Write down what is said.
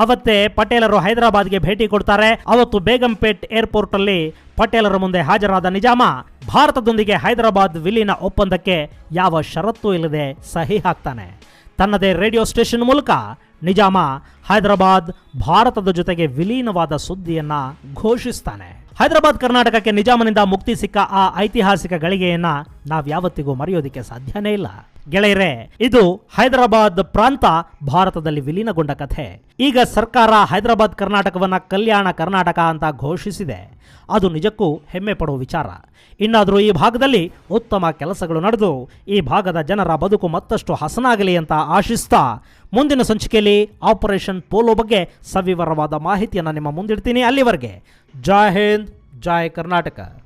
ಅವತ್ತೇ ಪಟೇಲರು ಹೈದರಾಬಾದ್ಗೆ ಭೇಟಿ ಕೊಡ್ತಾರೆ. ಅವತ್ತು ಬೇಗಂಪೇಟ್ ಏರ್ಪೋರ್ಟ್ ಅಲ್ಲಿ ಪಟೇಲರ ಮುಂದೆ ಹಾಜರಾದ ನಿಜಾಮ ಭಾರತದೊಂದಿಗೆ ಹೈದರಾಬಾದ್ ವಿಲೀನ ಒಪ್ಪಂದಕ್ಕೆ ಯಾವ ಷರತ್ತೂ ಇಲ್ಲದೆ ಸಹಿ ಹಾಕ್ತಾನೆ. ತನ್ನದೇ ರೇಡಿಯೋ ಸ್ಟೇಷನ್ ಮೂಲಕ ನಿಜಾಮ ಹೈದರಾಬಾದ್ ಭಾರತದ ಜೊತೆಗೆ ವಿಲೀನವಾದ ಸುದ್ದಿಯನ್ನ ಘೋಷಿಸ್ತಾನೆ. ಹೈದರಾಬಾದ್ ಕರ್ನಾಟಕಕ್ಕೆ ನಿಜಾಮನಿಂದ ಮುಕ್ತಿ ಸಿಕ್ಕ ಆ ಐತಿಹಾಸಿಕ ಗಳಿಗೆಯನ್ನ ನಾವ್ಯಾವತ್ತಿಗೂ ಮರೆಯೋದಿಕ್ಕೆ ಸಾಧ್ಯನೇ ಇಲ್ಲ. ಗೆಳೆಯರೇ, ಇದು ಹೈದರಾಬಾದ್ ಪ್ರಾಂತ ಭಾರತದಲ್ಲಿ ವಿಲೀನಗೊಂಡ ಕಥೆ. ಈಗ ಸರ್ಕಾರ ಹೈದರಾಬಾದ್ ಕರ್ನಾಟಕವನ್ನ ಕಲ್ಯಾಣ ಕರ್ನಾಟಕ ಅಂತ ಘೋಷಿಸಿದೆ. ಅದು ನಿಜಕ್ಕೂ ಹೆಮ್ಮೆ ಪಡುವ ವಿಚಾರ. ಇನ್ನಾದರೂ ಈ ಭಾಗದಲ್ಲಿ ಉತ್ತಮ ಕೆಲಸಗಳು ನಡೆದು ಈ ಭಾಗದ ಜನರ ಬದುಕು ಮತ್ತಷ್ಟು ಹಸನಾಗಲಿ ಅಂತ ಆಶಿಸ್ತಾ ಮುಂದಿನ ಸಂಚಿಕೆಯಲ್ಲಿ ಆಪರೇಷನ್ ಪೋಲೋ ಬಗ್ಗೆ ಸವಿವರವಾದ ಮಾಹಿತಿಯನ್ನು ನಿಮ್ಮ ಮುಂದಿಡ್ತೀನಿ. ಅಲ್ಲಿವರೆಗೆ ಜೈ ಹಿಂದ್, ಜೈ ಕರ್ನಾಟಕ.